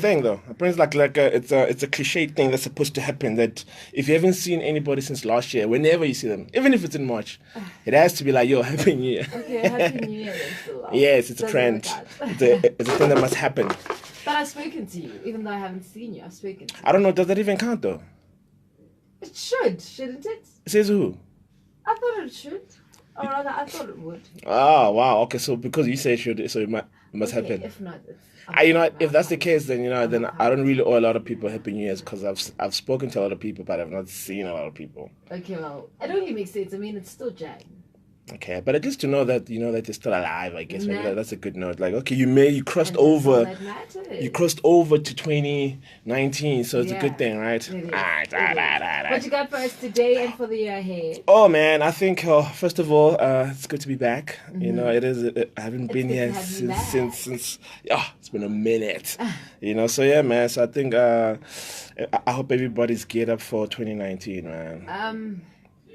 thing though. Apparently, it's a cliche thing that's supposed to happen. That if you haven't seen anybody since last year, whenever you see them, even if it's in March, it has to be like, "Yo, Happy New Year." Okay, Happy New Year then still. Yes, it's a Doesn't trend. work out. It's a thing that must happen. But I've spoken to you, even though I haven't seen you. I've spoken to you. I don't know. Does that even count though? It should, shouldn't it? It says who? I thought it should. Or rather, I thought it would. Oh wow. Okay, so because you say it should, so it must Okay, happen. if not, it's... You know, if that's the case, then then I don't really owe a lot of people Happy New Year's because I've spoken to a lot of people, but I've not seen a lot of people. Okay, well, it only makes sense. I mean, it's still Jan. Okay, but at least to know that that they're still alive, I guess maybe Nah. that's a good note. Like, okay, you crossed And that's all over, that matters. you crossed over to 2019, so it's a Yeah, good thing, right? it is, Alright, it is. What you got for us today and for the year ahead? Oh man, I think first of all, it's good to be back. It is. I haven't been good here to have you back. since. Yeah, it's been a minute. So yeah, man. So I think I hope everybody's geared up for 2019, man.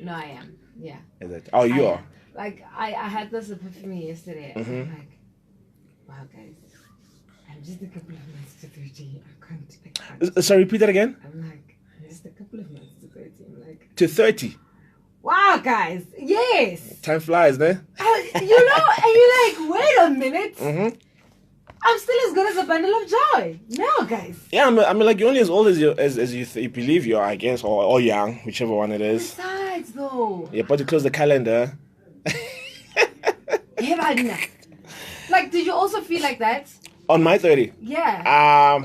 No, I am. Yeah. Is it? Oh, you I are. am. Like, I had this epiphany yesterday. Mm-hmm. I'm like, wow, guys, I'm just a couple of months to 30. I can't. Sorry, repeat that again. I'm like, I'm just a couple of months to 30. I'm like, To 30. wow, guys, yes. Time flies, ne? And you're like, wait a minute. Mm-hmm. I'm still as good as a bundle of joy. No, guys. Yeah, I mean, like you're only as old as you believe you are, I guess, or young, whichever one it is. Besides, though. Yeah, but you close the calendar. Yeah, man. Like, did you also feel like that? On my 30. Yeah.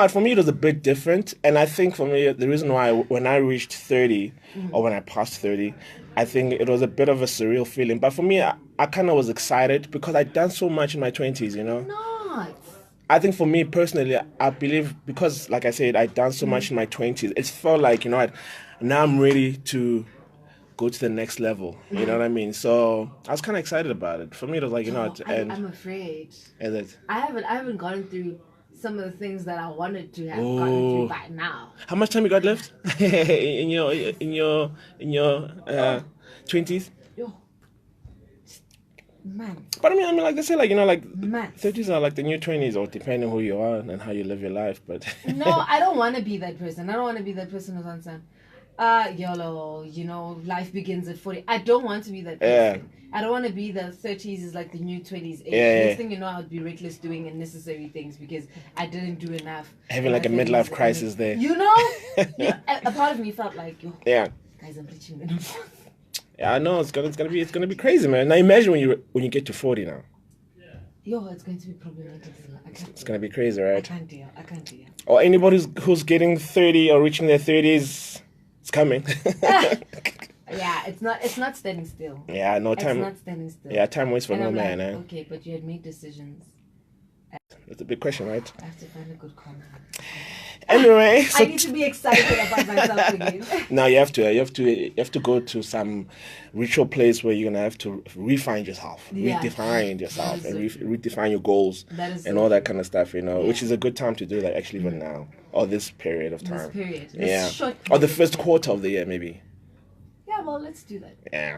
For me it was a bit different, and I think for me the reason why when I reached 30 or when I passed 30, I think it was a bit of a surreal feeling. But for me, I kind of was excited because I'd done so much in my 20s, Not. I think for me personally, I believe because, like I said, I'd done so much in my 20s, it felt like, now I'm ready to go to the next level. You know what I mean? So I was kind of excited about it. For me, it was like, I'm afraid. Is it? I haven't gone through some of the things that I wanted to have gotten through by now. How much time you got left in your 20s? Yo, man, But I mean, like they say, like man. 30s are like the new 20s, or depending who you are and how you live your life. But No, I don't want to be that person. I don't want to be that person who's on some, YOLO, life begins at 40. I don't want to be that person. I don't want to be the 30s is like the new 20s age. Next thing you know, I would be reckless doing unnecessary things because I didn't do enough. having like a midlife crisis there. A part of me felt like, yo, Yeah. guys, I'm reaching menopause. Yeah, I know it's gonna be crazy, man. Now imagine when you get to 40 now. Yo, it's going to be problematic. It's gonna be crazy, right? I can't deal. Or anybody who's getting 30 or reaching their 30s, it's coming. Yeah, it's not standing still. Yeah, no time. It's not standing still. Yeah, time waits for And no I'm man. like, okay, but you had made decisions. That's a big question, right? I have to find a good comment. Anyway, I need to be excited about myself again. now you have to go to some ritual place where you're gonna have to refine yourself, Yeah. redefine yourself, That and is redefine your goals That is and so all that true. kind of stuff. Which is a good time to do that actually, even now or this period of time. This period. Yeah, Short or the period. first quarter of the year, maybe. Yeah, well, let's do that. Yeah,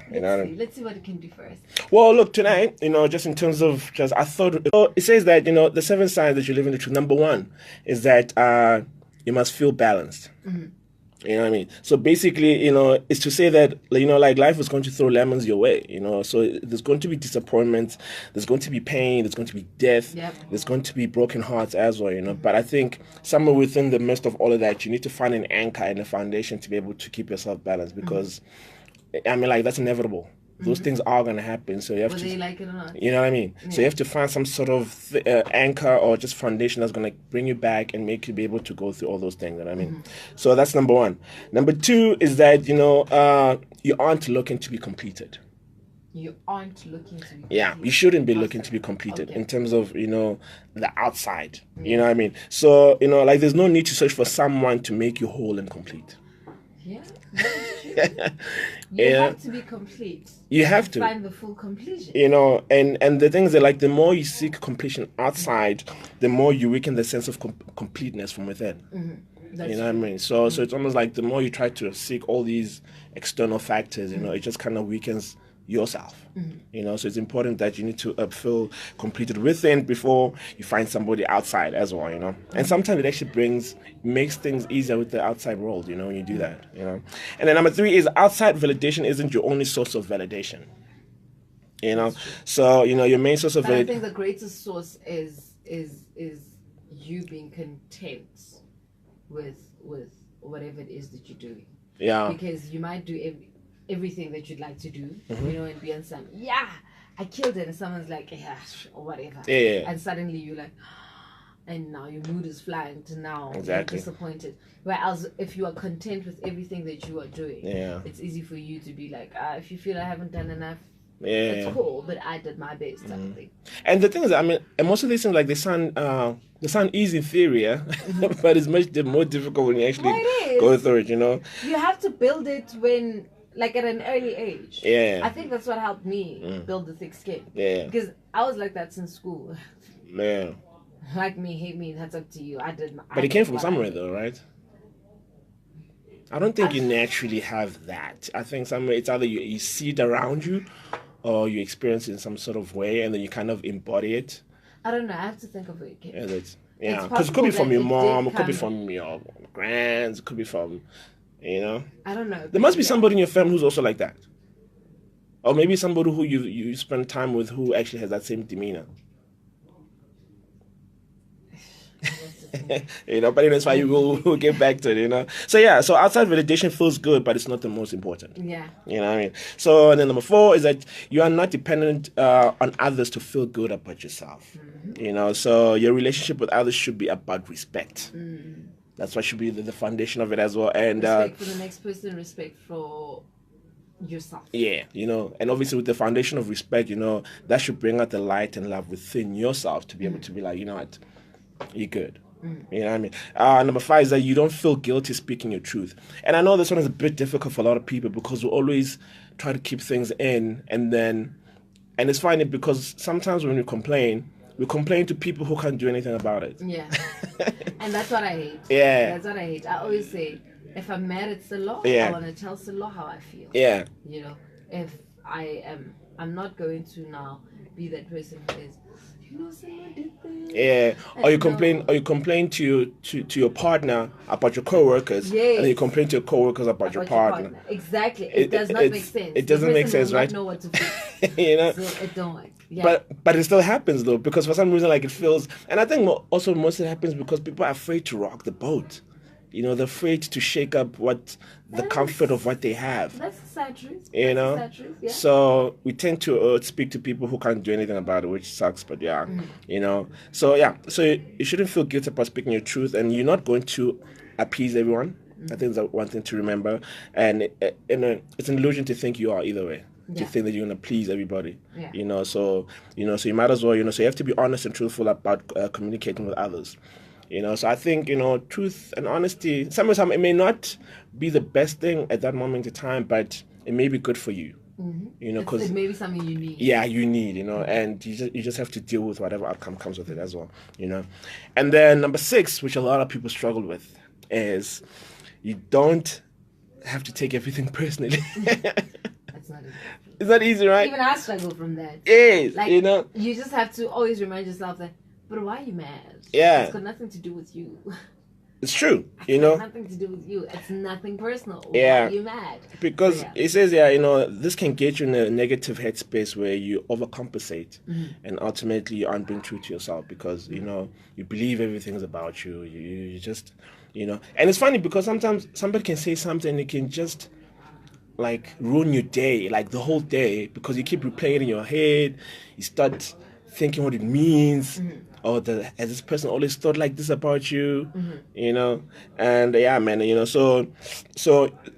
Let's see what it can do for us. Well, look, tonight, just in terms of I thought it says that the 7 signs that you live in the truth. Number 1 is that you must feel balanced. Mm-hmm. You know what I mean? So basically, it's to say that, like life is going to throw lemons your way, So there's going to be disappointment, there's going to be pain, there's going to be death, Yep. there's going to be broken hearts as well, But I think somewhere within the midst of all of that, you need to find an anchor and a foundation to be able to keep yourself balanced because, I mean, like, that's inevitable. Those things are going to happen, so you have Whether to... you like it or not. You know what I mean? So you have to find some sort of anchor or just foundation that's going to bring you back and make you be able to go through all those things. You know what I mean? So that's number 1. Number 2 is that, you aren't looking to be completed. You aren't looking to be. Yeah, you shouldn't be looking to be completed Okay. in terms of, the outside. You know what I mean? So, like there's no need to search for someone to make you whole and complete. Yeah, that is true. You have to be complete. You have to. Find the full completion. And the thing is that, like, the more you seek completion outside, the more you weaken the sense of completeness from within. That's You know what I mean? So it's almost like the more you try to seek all these external factors, it just kind of weakens yourself. So it's important that you need to feel completed within before you find somebody outside as well. And sometimes it actually makes things easier with the outside world. When you do that. And then number 3 is outside validation isn't your only source of validation. So your main source of validation. I think the greatest source is you being content with whatever it is that you're doing. Yeah. Because you might do everything that you'd like to do, and be on some, I killed it, and someone's like, or whatever. Yeah. And suddenly you're like, and now your mood is flying to now exactly. You're disappointed. Whereas if you are content with everything that you are doing, it's easy for you to be like, if you feel I haven't done enough, it's cool, but I did my best type of thing. And the thing is, and most of these things, like they sound easy in theory, but it's much more difficult when you actually go through it. You have to build it at an early age. Yeah. I think that's what helped me build the thick skin. Yeah. Because I was like that since school. Yeah. Like me, hate me, that's up to you. But it came from somewhere though, right? I don't think you naturally have that. I think somewhere it's either you see it around you or you experience it in some sort of way and then you kind of embody it. I don't know. I have to think of it. Yeah, because it could be from your mom, it could be from your grands, it could be from, I don't know. There must be somebody in your family who's also like that. Or maybe somebody who you spend time with who actually has that same demeanor. But that's why we'll get back to it, So outside validation feels good, but it's not the most important. Yeah. You know what I mean? So, and then number 4 is that you are not dependent on others to feel good about yourself. So your relationship with others should be about respect. That's what should be the foundation of it as well. And respect for the next person, respect for yourself. Yeah, and obviously with the foundation of respect, that should bring out the light and love within yourself to be able to be like, what, you're good. You know what I mean? Number 5 is that you don't feel guilty speaking your truth. And I know this one is a bit difficult for a lot of people because we always try to keep things in and it's funny because sometimes when we complain to people who can't do anything about it. Yeah. And that's what I hate. Yeah. That's what I hate. I always say, if I'm mad at Silo, I want to tell Silo how I feel. Yeah. If I'm not going to now be that person who is, someone did this. Yeah. Or you complain to your partner about your coworkers. Yes. And then you complain to your coworkers about your partner. Exactly. It does not make sense. It doesn't make sense, right? I don't know what to fix. So it don't work. Yeah. But it still happens though, because for some reason it feels, and I think also most of it happens because people are afraid to rock the boat. They're afraid to shake up the comfort of what they have. That's the sad truth. Sad truth, yeah. So we tend to speak to people who can't do anything about it, which sucks, but So you shouldn't feel guilty about speaking your truth, and you're not going to appease everyone. I think that's one thing to remember. And it's an illusion to think you are either way. To think that you're going to please everybody. Yeah. So you might as well, so you have to be honest and truthful about communicating with others. So I think, truth and honesty, sometimes it may not be the best thing at that moment in time, but it may be good for you. Because it may be something you need. Yeah, you need, and you just have to deal with whatever outcome comes with it as well, And then number 6, which a lot of people struggle with, is you don't have to take everything personally. That's not easy. It's not easy, right? Even I struggle from that. Yes, you just have to always remind yourself that, but why are you mad? Yeah. It's got nothing to do with you. It's true, It's got nothing to do with you. It's nothing personal. Yeah. Why are you mad? Because it says, this can get you in a negative headspace where you overcompensate and ultimately you aren't being true to yourself because, you believe everything's about you. You just, and it's funny because sometimes somebody can say something and it can just ruin your day, the whole day, because you keep replaying it in your head. You start thinking what it means. Or has this person always thought like this about you, and man, so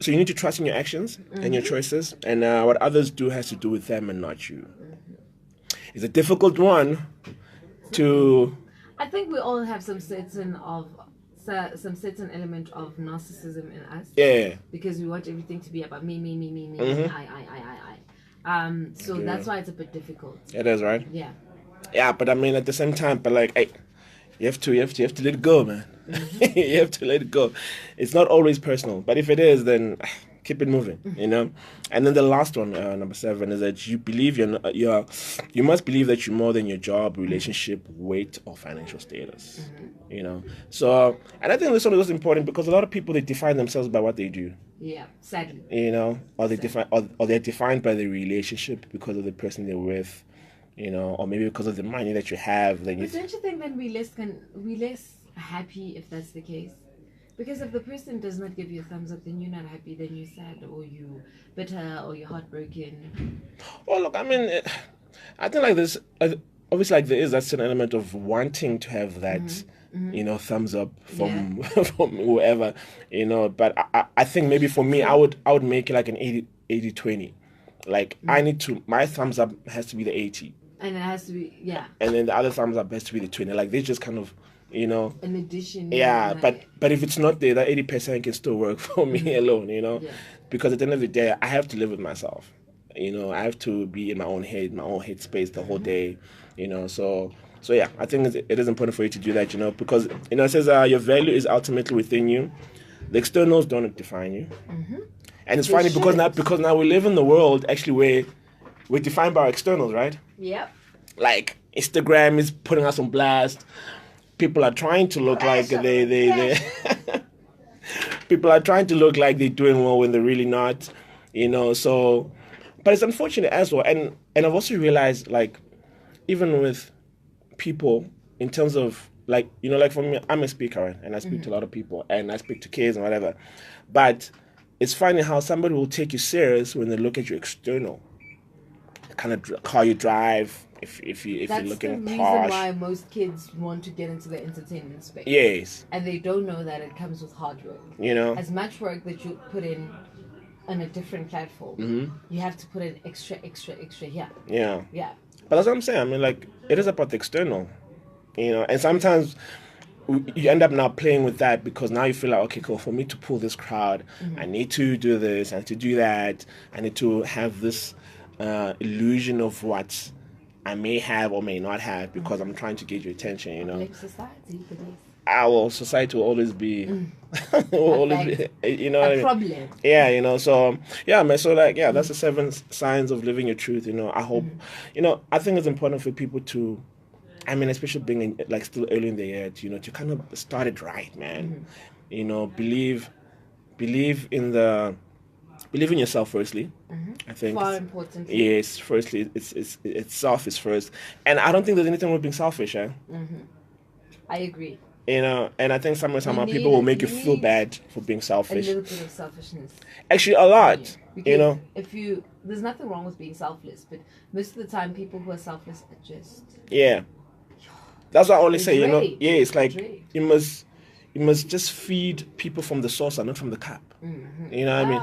you need to trust in your actions and your choices, and what others do has to do with them and not you. It's a difficult one to. I think we all have some certain element of narcissism in us. Yeah. Because we want everything to be about me, I. So that's why it's a bit difficult. It is, right? Yeah. Yeah, but I mean, at the same time, hey, you have to let it go, man. You have to let it go. It's not always personal, but if it is, then keep it moving, you know. And then the last one, number 7, is that you believe you must believe that you're more than your job, relationship, weight, or financial status, you know. So, and I think this one is important because a lot of people, they define themselves by what they do. Yeah, sadly. You know, or they're defined by the relationship because of the person they're with, you know, or maybe because of the money that you have. Then but don't you think then we less happy if that's the case? Because if the person does not give you a thumbs up, then you're not happy, then you're sad, or you bitter, or you're heartbroken. Well, look, I mean, I think like this, obviously, like there is that certain element of wanting to have that, you know, thumbs up from from whoever, you know. But I think maybe for me, I would make it like an 80-20. Like I need to, my thumbs up has to be the 80. And it has to be, yeah. And then the other thumbs up has to be the 20. Like they just kind of, you know. In addition. Yeah, but if it's not there, that 80% can still work for me alone, you know. Yeah. Because at the end of the day, I have to live with myself. You know, I have to be in my own head space the whole day, you know. So yeah, I think it is important for you to do that, you know, because, you know, it says your value is ultimately within you. The externals don't define you. And it's funny because now we live in the world actually where we're defined by our externals, right? Yep. Like Instagram is putting us on blast. People are trying to look like they people are trying to look like they're doing well when they're really not, you know. So, but it's unfortunate as well. And I've also realized, like, even with people in terms of, like, you know, like for me, I'm a speaker, right? And I speak to a lot of people and I speak to kids and whatever. But it's funny how somebody will take you serious when they look at your external, kind of car you drive, if you're looking posh. That's the reason why most kids want to get into the entertainment space. Yes. And they don't know that it comes with hard work. You know? As much work that you put in on a different platform, you have to put in extra here. Yeah. Yeah. But that's what I'm saying. I mean, like, it is about the external, you know, and sometimes you end up now playing with that because now you feel like, okay, cool, for me to pull this crowd, I need to do this, I need to do that, I need to have this illusion of what I may have or may not have because I'm trying to get your attention, you know. Like society, society will always be, you know, a problem. Yeah, you know. So yeah, man. So like, yeah, that's the 7 signs of living your truth. You know, I hope, you know, I think it's important for people to, I mean, especially being in, like still early in the year, you know, to kind of start it right, man. You know, believe in yourself firstly. I think far important. Yes, firstly, it's self is first, and I don't think there's anything wrong with being selfish. I agree. You know, and I think somehow people will make you feel bad for being selfish. A little bit of selfishness. Actually, a lot. Because you know, there's nothing wrong with being selfless, but most of the time, people who are selfless are just. Yeah. That's what I always say. You know, yeah, it's like you must just feed people from the saucer, not from the cup. You know what I mean?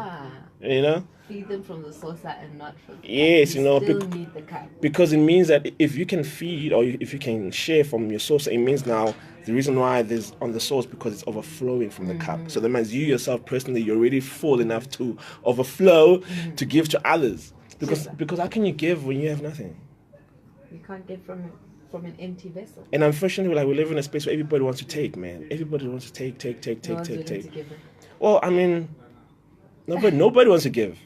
You know. Feed them from the saucer and not from the cup. Yes, you know, still need the cup. Because it means that if you can feed or if you can share from your saucer, it means now the reason why there's on the sauce because it's overflowing from the cup. So that means you yourself personally, you're already full enough to overflow to give to others. Because how can you give when you have nothing? You can't give from an empty vessel. And unfortunately, like we live in a space where everybody wants to take, man. Everybody wants to take. Well, I mean, nobody wants to give.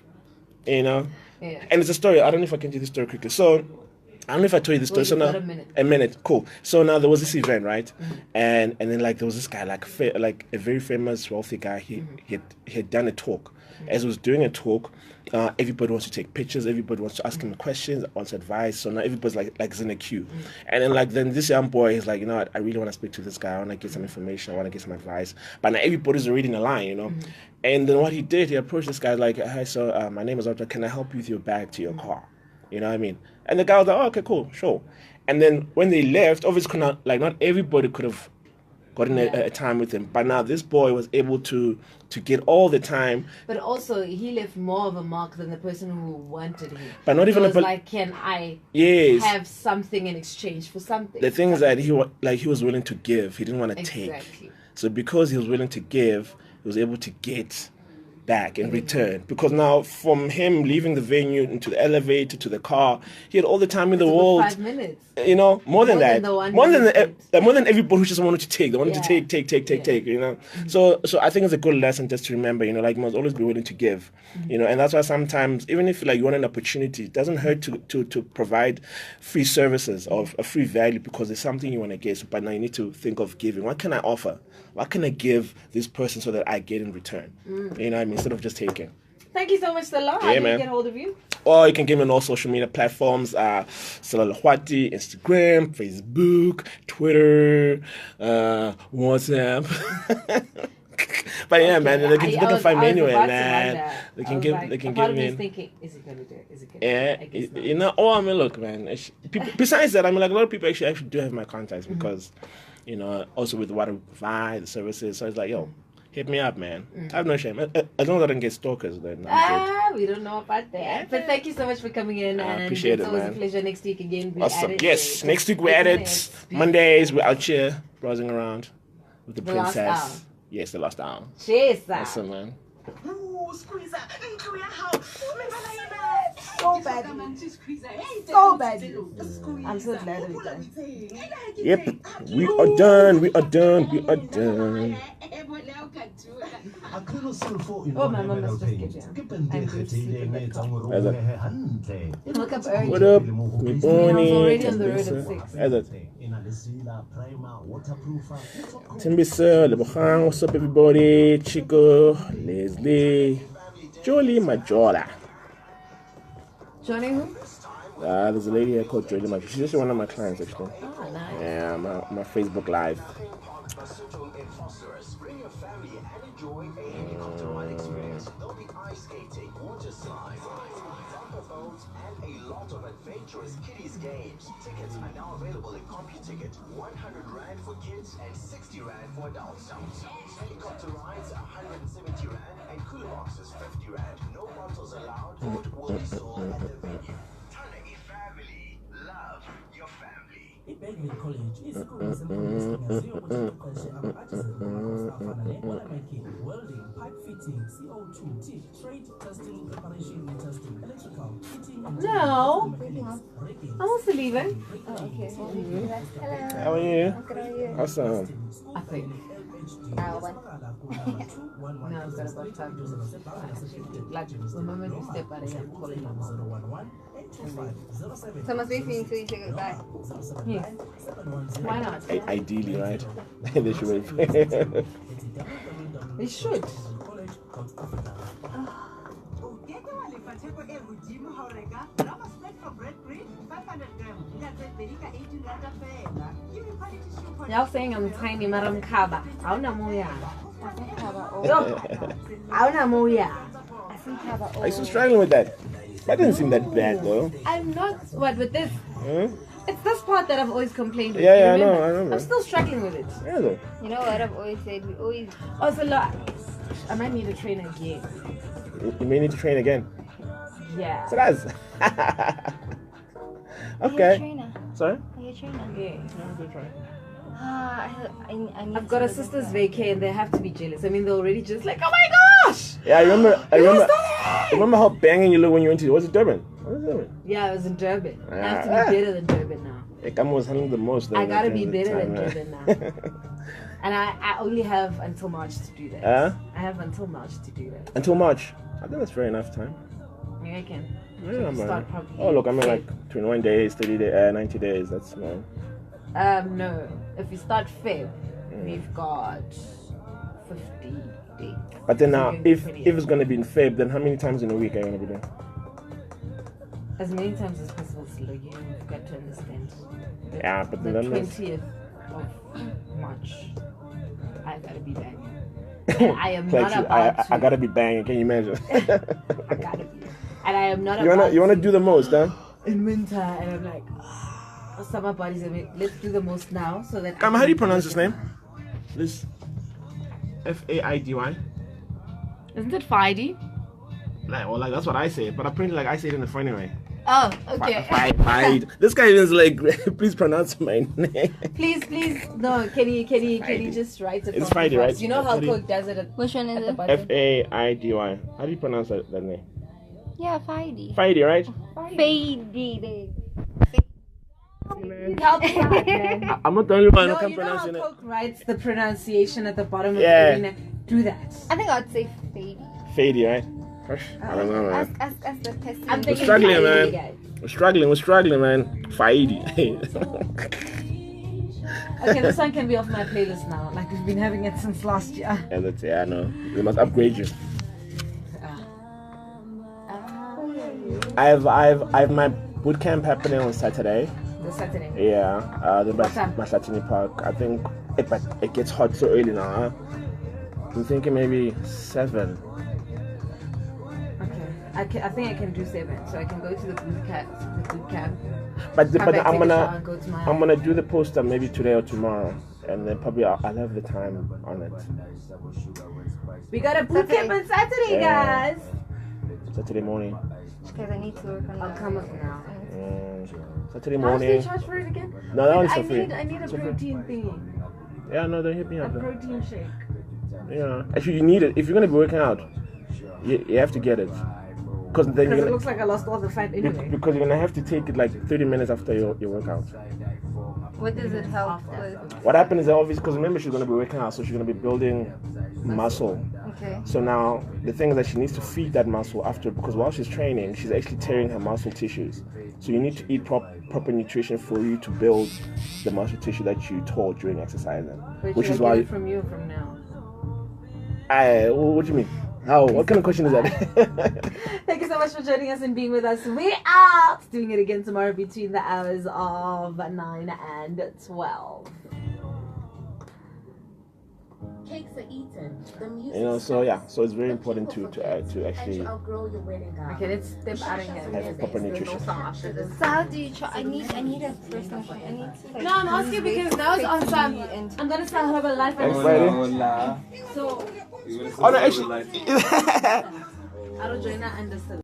You know? Yeah. And it's a story. I don't know if I can do this story quickly. So, I don't know if I told you this story. So now, a minute. Cool. So now there was this event, right? And then like there was this guy, like a very famous, wealthy guy. He had done a talk. As he was doing a talk, everybody wants to take pictures. Everybody wants to ask him questions, wants advice. So now everybody's like is in a queue. And then this young boy is like, you know what? I really want to speak to this guy. I want to get some information. I want to get some advice. But now everybody's already in a line, you know. And then what he did, he approached this guy like, hi, so my name is Arthur. Can I help you with your bag to your car? You know what I mean? And the guy was like, oh, okay, cool, sure. And then when they left, obviously, not everybody could have gotten a time with him. But now this boy was able to get all the time. But also, he left more of a mark than the person who wanted him. But not even like, can I have something in exchange for something? The thing is that he was willing to give. He didn't want to take. So because he was willing to give, he was able to get back in return, because now from him leaving the venue into the elevator to the car, he had all the time in the world. 5 minutes. You know, more than that, more than everybody who just wanted to take. They wanted to take. You know, so I think it's a good lesson just to remember. You know, like you must always be willing to give. You know, and that's why sometimes even if like you want an opportunity, it doesn't hurt to provide free services or a free value because there's something you want to get. But now you need to think of giving. What can I offer? What can I give this person so that I get in return? You know what I mean? Instead of just taking. Thank you so much, Salah. How do we get hold of you? Or you can get me on all social media platforms, Salah Lehwati, Instagram, Facebook, Twitter, WhatsApp. But yeah, man, they can find me anywhere, man. They can give me. Thinking, is it gonna do it? Is it gonna yeah, you know. Oh, I mean, look, man. Besides that, I mean, like a lot of people actually do have my contacts because, you know, also with what I provide, the services. So it's like, yo. Hit me up, man. I have no shame. As long as I don't get stalkers, then I'm good. We don't know about that. But thank you so much for coming in. I appreciate it, man. It's always a pleasure. Next week again. Awesome. Yes, next week we're at it. Mondays, we're out here browsing around with the princess. Last hour. Yes, the last hour. Cheers. Awesome, man. So bad. So bad. I'm so glad we're done. Yep, we are done. We are done. We are done. Oh, my mom must just get down. I'm going to sleep in the car. Woke up early. What up? I was already on the road at 6. Timbisa, Lebogang, what's up, everybody? Chico, Leslie, Jolie Majola. Johnny who? There's a lady here called Jolie Majola. She's just one of my clients, actually. Oh, nice. Yeah, my Facebook Live. Adventurous kiddies games. Tickets are now available in CompuTicket. 100 Rand for kids and 60 Rand for adults. Helicopter rides 170 Rand and cooler boxes 50 Rand. No bottles allowed. Food will be sold at the venue. Tanagi family. Love your family. I-Bergville College isikole semfundo esigunyaziwe ukuqeqesha ama-artisan afana ne-oil-making, welding, pipe fitting, CO2, TIG, trade, testing, preparation and testing, electrical, heating and No. rigging. I'm also leaving. Oh, okay. Hello. Hello. How are you? How good are you? Awesome. I think. No, I've got about time to like the moment you step out of here, I'm calling you. So must wait for you until you say goodbye. Yes. Why not? Ideally, right? They should wait. They should. Y'all saying I'm tiny, Madam Kaba. I don't know moya. I don't know moya. Are you still struggling with that? That didn't seem that bad, though. I'm not. What with this? Huh? It's this part that I've always complained with. Yeah, I remember? know, I remember. I'm still struggling with it. Yeah, though. You know what I've always said? We always. Also, look, I might need to train again. You may need to train again. Yeah. So that's. Are you a Okay. trainer? Sorry? Are you a trainer? Yeah. I need I've got a sister's vacay and they have to be jealous. I mean, they're already just like, oh my gosh! Yeah, I remember. I Remember how banging you look when you went to. Was it Durban? What was Durban? Yeah, I was in Durban. I have to Ah. be better than Durban now. Ekam was handling the most. Though, I gotta be at the better than time, Durban now. And I only have until March to do that. I have until March to do that. Until March. I think that's fair enough time. I can. Yeah, So man. start probably. Oh, look, I mean like 21 days, 30 days, 90 days. That's fine. No. If we start Feb, we've got 50 days. But then now, So if 28. it's gonna be in Feb, then how many times in a week are you gonna be doing? As many times as possible, so like, you've got to understand. Yeah, but The then that's 20th of March, I gotta be back. And I am like not you, about to. I gotta be banging. Can you imagine? I gotta be. And I am not you about wanna to. do the most, huh? In winter, and I'm like, summer parties. I mean, let's do the most now so that. How do you pronounce his name? This Faidy. Isn't it Friday? Like, well, like that's what I say, but apparently, like I say it in a funny way. Oh, okay. Faidi. This guy is like, please pronounce my name. Please, no. Can you just write it? It's Faidi, right? You know how Coke does it. Which one is it? Faidy. How do you pronounce that name? Yeah, Faidi. Faidi, right? Faidi. I'm not the only one who No, can you know pronounce how it. Coke writes the pronunciation at the bottom of Yeah. the arena? Do that. I think I'd say Faidi. Faidi, right? Gosh, I don't know, man. Ask the person. I'm thinking struggling, Faidi, man. guys. We're struggling, man. Faidi. Okay, this one can be off my playlist now. Like we've been having it since last year. Yeah, that's it. I know. We must upgrade you. I have my boot camp happening on Saturday. This Saturday. Yeah, the time? Masatini Park. I think it gets hot so early now. Huh? I'm thinking maybe 7. Okay, I think I can do 7, so I can go to the boot camp. But come back, I'm take a shower, and go to my gonna do the poster maybe today or tomorrow, and then probably I'll have the time on it. We got a boot camp on Saturday, Yeah. guys. Saturday morning. Because I need to work on I'll that. come up now. Saturday How much do you morning. charge for it again? No, that one's for I free. need a It's for free. protein thingy. Yeah, no, they hit me A up. protein shake. Yeah, actually, you need it if you're gonna be working out. You have to get it, because then Because you're it gonna, looks like I lost all the fat anyway. because you're gonna have to take it like 30 minutes after your workout. What does it help with? What happened is that obviously, because remember she's gonna be working out, so she's gonna be building muscle. Okay. So now the thing is that she needs to feed that muscle after, because while she's training, she's actually tearing her muscle tissues. So you need to eat proper nutrition for you to build the muscle tissue that you tore during exercising. Wait, Which should is I why. get it from you or from now? What do you mean? How? What kind of question is that? Thank you so much for joining us and being with us. We are doing it again tomorrow between the hours of 9 and 12. Cakes are eaten. The music So it's very important to actually outgrow your wedding gown. Okay, let's step out of here. have a proper nutrition. So how do you try? I need a personal trainer. I need to like. No, I'm asking because now it's on time. I'm gonna start Herbalife Next and Friday. so Oh no, actually. I don't join that understand.